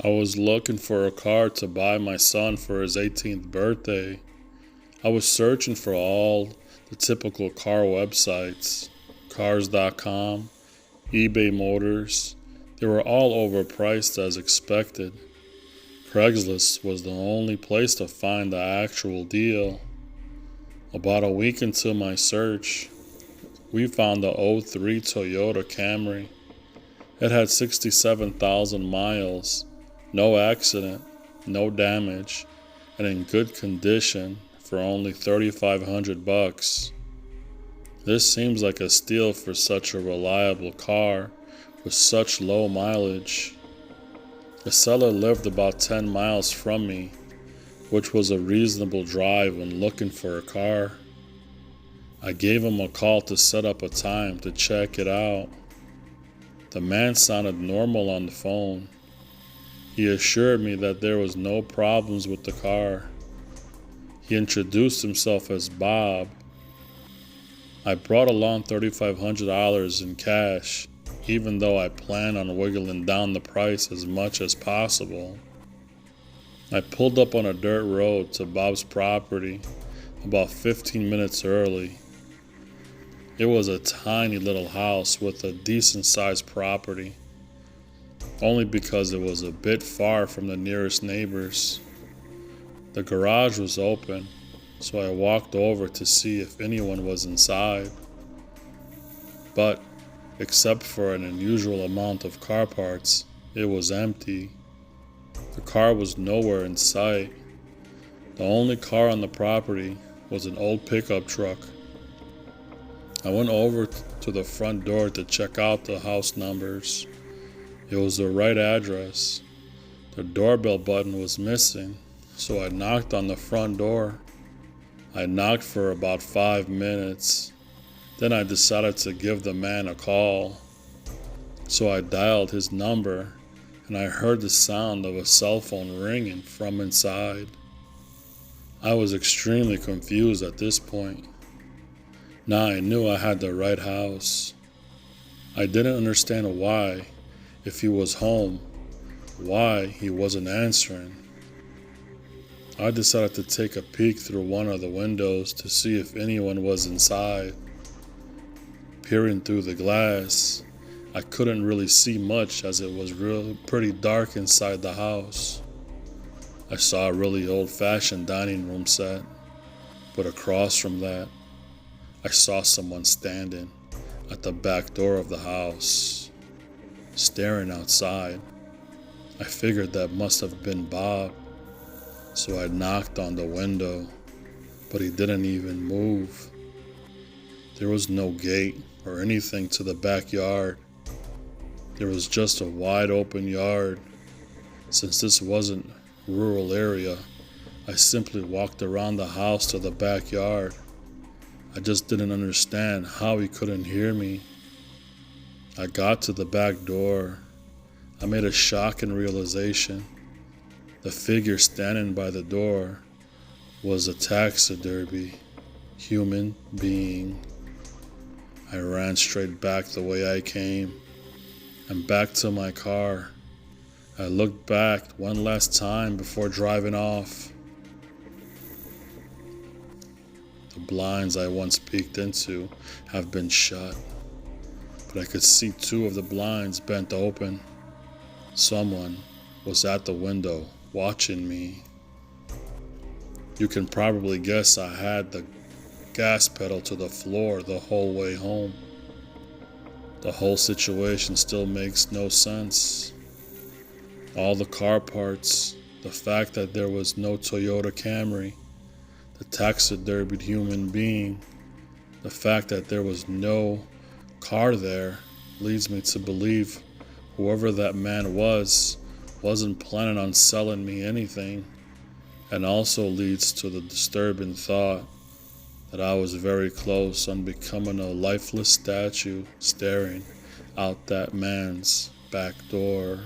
I was looking for a car to buy my son for his 18th birthday. I was searching for all the typical car websites, cars.com, eBay Motors. They were all overpriced as expected. Craigslist was the only place to find the actual deal. About a week into my search, we found the '03 Toyota Camry. It had 67,000 miles, no accident, no damage, and in good condition for only $3,500. This seems like a steal for such a reliable car with such low mileage. The seller lived about 10 miles from me, which was a reasonable drive when looking for a car. I gave him a call to set up a time to check it out. The man sounded normal on the phone. He assured me that there was no problems with the car. He introduced himself as Bob. I brought along $3,500 in cash, even though I planned on wiggling down the price as much as possible. I pulled up on a dirt road to Bob's property about 15 minutes early. It was a tiny little house with a decent-sized property, only because it was a bit far from the nearest neighbors. The garage was open, so I walked over to see if anyone was inside. But, except for an unusual amount of car parts, it was empty. The car was nowhere in sight. The only car on the property was an old pickup truck. I went over to the front door to check out the house numbers. It was the right address. The doorbell button was missing, so I knocked on the front door. I knocked for about 5 minutes. Then I decided to give the man a call. So I dialed his number, and I heard the sound of a cell phone ringing from inside. I was extremely confused at this point. Now I knew I had the right house. I didn't understand why, if he was home, why he wasn't answering. I decided to take a peek through one of the windows to see if anyone was inside. Peering through the glass, I couldn't really see much as it was pretty dark inside the house. I saw a really old-fashioned dining room set, but across from that, I saw someone standing at the back door of the house, staring outside. I figured that must have been Bob, so I knocked on the window, but he didn't even move. There was no gate or anything to the backyard. There was just a wide open yard. Since this wasn't a rural area, I simply walked around the house to the backyard. I just didn't understand how he couldn't hear me. I got to the back door. I made a shocking realization. The figure standing by the door was a taxidermy human being. I ran straight back the way I came and back to my car. I looked back one last time before driving off. The blinds I once peeked into have been shut, but I could see 2 of the blinds bent open. Someone was at the window watching me. You can probably guess I had the gas pedal to the floor the whole way home. The whole situation still makes no sense. All the car parts, the fact that there was no Toyota Camry, the taxidermied human being, the fact that there was no car there leads me to believe whoever that man wasn't planning on selling me anything, and also leads to the disturbing thought that I was very close on becoming a lifeless statue staring out that man's back door.